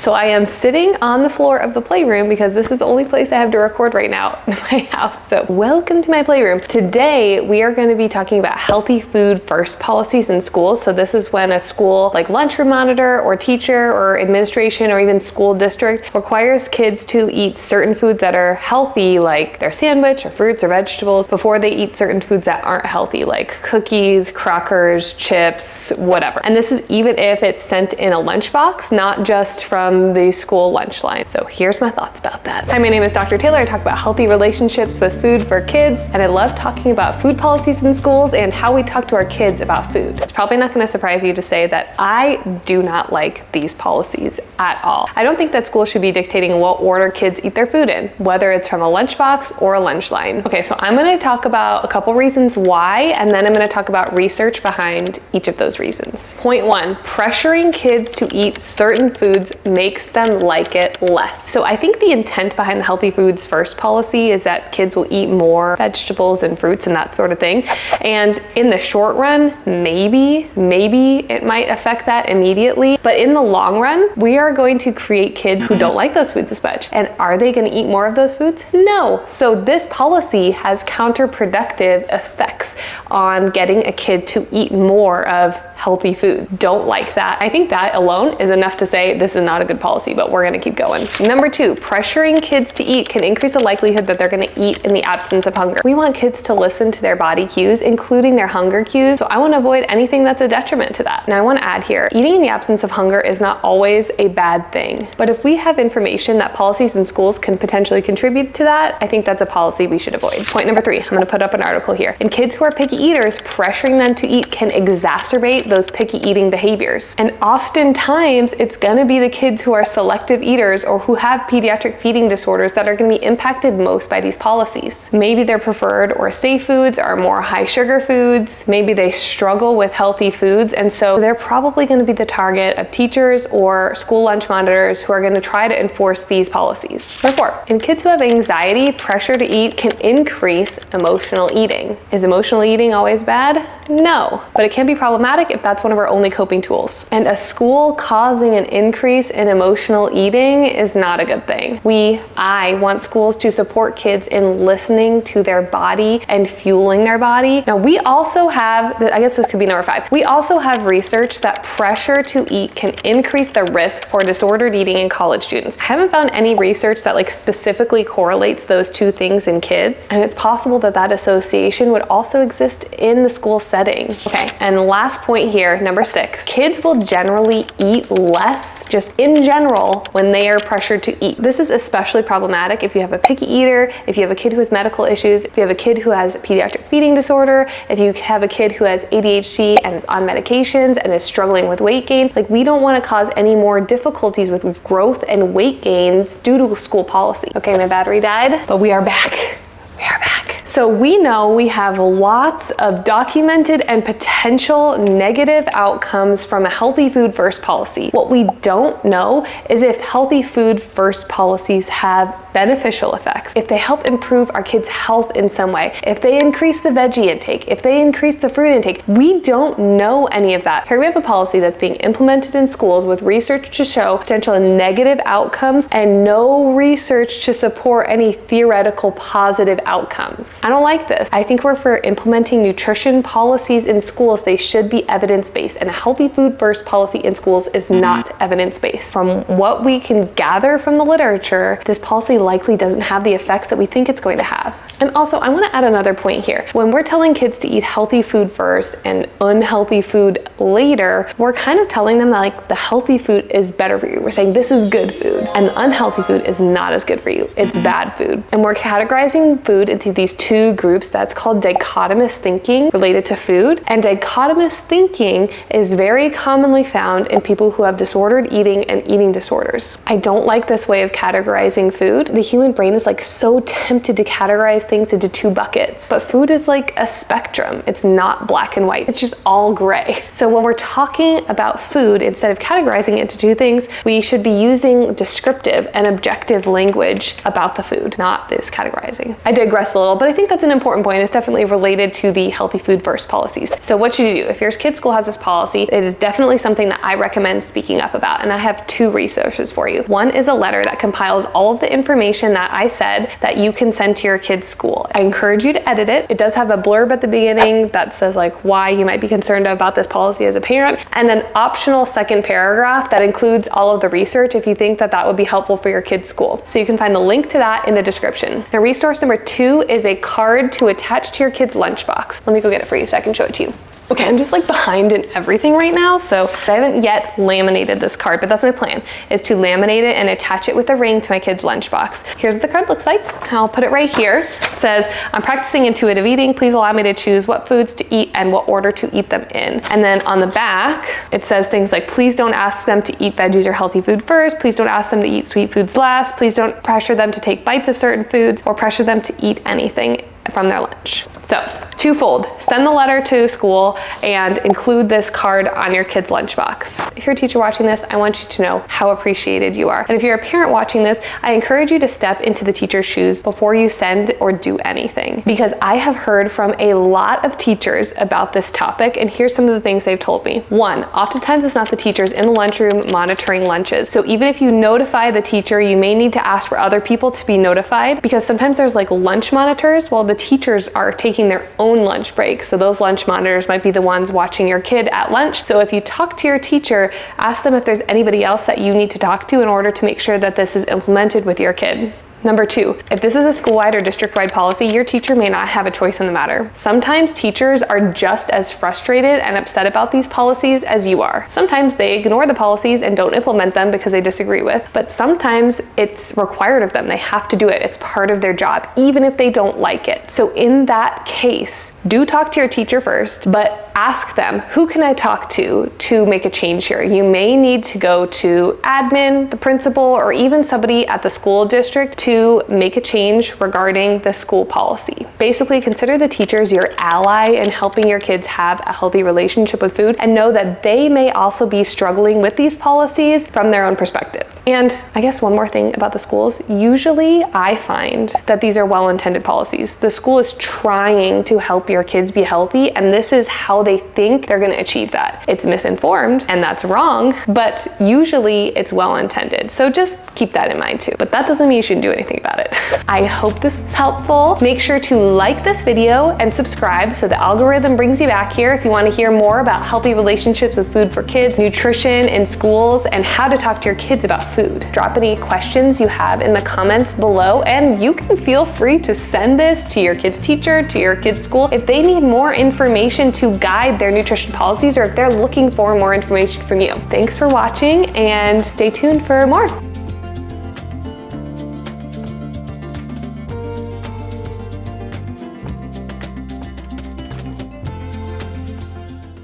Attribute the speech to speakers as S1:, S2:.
S1: So I am sitting on the floor of the playroom because this is the only place I have to record right now in my house. So welcome to my playroom. Today, we are going to be talking about healthy food first policies in schools. So this is when a school like lunchroom monitor or teacher or administration or even school district requires kids to eat certain foods that are healthy, like their sandwich or fruits or vegetables, before they eat certain foods that aren't healthy, like cookies, crackers, chips, whatever. And this is even if it's sent in a lunchbox, not just from the school lunch line. So here's my thoughts about that. Hi, my name is Dr. Taylor. I talk about healthy relationships with food for kids, and I love talking about food policies in schools and how we talk to our kids about food. It's probably not going to surprise you to say that I do not like these policies at all. I don't think that schools should be dictating what order kids eat their food in, whether it's from a lunchbox or a lunch line. Okay, so I'm going to talk about a couple reasons why, and then I'm going to talk about research behind each of those reasons. Point one, pressuring kids to eat certain foods makes them like it less. So I think the intent behind the healthy foods first policy is that kids will eat more vegetables and fruits and that sort of thing. And in the short run, maybe it might affect that immediately. But in the long run, we are going to create kids who don't like those foods as much. And are they going to eat more of those foods? No. So this policy has counterproductive effects on getting a kid to eat more of healthy food. Don't like that. I think that alone is enough to say this is not a good policy, but we're gonna keep going. Number two, pressuring kids to eat can increase the likelihood that they're gonna eat in the absence of hunger. We want kids to listen to their body cues, including their hunger cues, so I wanna avoid anything that's a detriment to that. Now I wanna add here, eating in the absence of hunger is not always a bad thing, but if we have information that policies in schools can potentially contribute to that, I think that's a policy we should avoid. Point number three, I'm gonna put up an article here. In kids who are picky eaters, pressuring them to eat can exacerbate those picky eating behaviors. And oftentimes it's gonna be the kids who are selective eaters or who have pediatric feeding disorders that are gonna be impacted most by these policies. Maybe their preferred or safe foods are more high sugar foods. Maybe they struggle with healthy foods. And so they're probably gonna be the target of teachers or school lunch monitors who are gonna try to enforce these policies. Number four, in kids who have anxiety, pressure to eat can increase emotional eating. Is emotional eating always bad? No, but it can be problematic if that's one of our only coping tools. And a school causing an increase in emotional eating is not a good thing. I want schools to support kids in listening to their body and fueling their body. Now we also have, I guess this could be number five, we also have research that pressure to eat can increase the risk for disordered eating in college students. I haven't found any research that specifically correlates those two things in kids, and it's possible that that association would also exist in the school setting. Okay, and last point here, number six, kids will generally eat less just in general when they are pressured to eat. This is especially problematic if you have a picky eater, if you have a kid who has medical issues, if you have a kid who has pediatric feeding disorder, if you have a kid who has ADHD and is on medications and is struggling with weight gain. We don't want to cause any more difficulties with growth and weight gains due to school policy. Okay, my battery died, but we are back. We are back. So we know we have lots of documented and potential negative outcomes from a healthy food first policy. What we don't know is if healthy food first policies have beneficial effects, if they help improve our kids' health in some way, if they increase the veggie intake, if they increase the fruit intake. We don't know any of that. Here we have a policy that's being implemented in schools with research to show potential negative outcomes and no research to support any theoretical positive outcomes. I don't like this. I think if we're implementing nutrition policies in schools, they should be evidence-based, and a healthy food first policy in schools is not evidence-based. From what we can gather from the literature, this policy likely doesn't have the effects that we think it's going to have. And also, I want to add another point here. When we're telling kids to eat healthy food first and unhealthy food later, we're kind of telling them that the healthy food is better for you. We're saying this is good food, and the unhealthy food is not as good for you. It's bad food. And we're categorizing food into these two groups. That's called dichotomous thinking related to food. And dichotomous thinking is very commonly found in people who have disordered eating and eating disorders. I don't like this way of categorizing food. The human brain is so tempted to categorize things into two buckets, but food is like a spectrum. It's not black and white. It's just all gray. So when we're talking about food, instead of categorizing it into two things, we should be using descriptive and objective language about the food, not this categorizing. I digress a little, but I think think that's an important point. It's definitely related to the healthy food first policies. So what should you do? If your kid's school has this policy, it is definitely something that I recommend speaking up about. And I have 2 resources for you. One is a letter that compiles all of the information that I said that you can send to your kid's school. I encourage you to edit it. It does have a blurb at the beginning that says like why you might be concerned about this policy as a parent, and an optional second paragraph that includes all of the research if you think that that would be helpful for your kid's school. So you can find the link to that in the description. Now, resource number 2 is a card to attach to your kid's lunchbox. Let me go get it for you so I can show it to you. Okay, I'm just like behind in everything right now, so I haven't yet laminated this card, but that's my plan, is to laminate it and attach it with a ring to my kid's lunchbox. Here's what the card looks like. I'll put it right here. It says, I'm practicing intuitive eating. Please allow me to choose what foods to eat and what order to eat them in. And then on the back, it says things like, please don't ask them to eat veggies or healthy food first. Please don't ask them to eat sweet foods last. Please don't pressure them to take bites of certain foods or pressure them to eat anything from their lunch. So, twofold, send the letter to school and include this card on your kid's lunchbox. If you're a teacher watching this, I want you to know how appreciated you are. And if you're a parent watching this, I encourage you to step into the teacher's shoes before you send or do anything. Because I have heard from a lot of teachers about this topic, and here's some of the things they've told me. 1, oftentimes it's not the teachers in the lunchroom monitoring lunches. So even if you notify the teacher, you may need to ask for other people to be notified, because sometimes there's like lunch monitors while the teachers are taking their own lunch break. So those lunch monitors might be the ones watching your kid at lunch. So if you talk to your teacher, ask them if there's anybody else that you need to talk to in order to make sure that this is implemented with your kid. Number 2, if this is a school-wide or district-wide policy, your teacher may not have a choice in the matter. Sometimes teachers are just as frustrated and upset about these policies as you are. Sometimes they ignore the policies and don't implement them because they disagree with, but sometimes it's required of them. They have to do it. It's part of their job, even if they don't like it. So in that case, do talk to your teacher first, but ask them, who can I talk to make a change here? You may need to go to admin, the principal, or even somebody at the school district to make a change regarding the school policy. Basically, consider the teachers your ally in helping your kids have a healthy relationship with food, and know that they may also be struggling with these policies from their own perspective. And I guess one more thing about the schools, usually I find that these are well-intended policies. The school is trying to help your kids be healthy, and this is how they think they're gonna achieve that. It's misinformed, and that's wrong, but usually it's well-intended. So just keep that in mind too. But that doesn't mean you shouldn't do anything about it. I hope this was helpful. Make sure to like this video and subscribe so the algorithm brings you back here if you wanna hear more about healthy relationships with food for kids, nutrition in schools, and how to talk to your kids about food. Drop any questions you have in the comments below, and you can feel free to send this to your kid's teacher, to your kid's school, if they need more information to guide their nutrition policies, or if they're looking for more information from you. Thanks for watching, and stay tuned for more.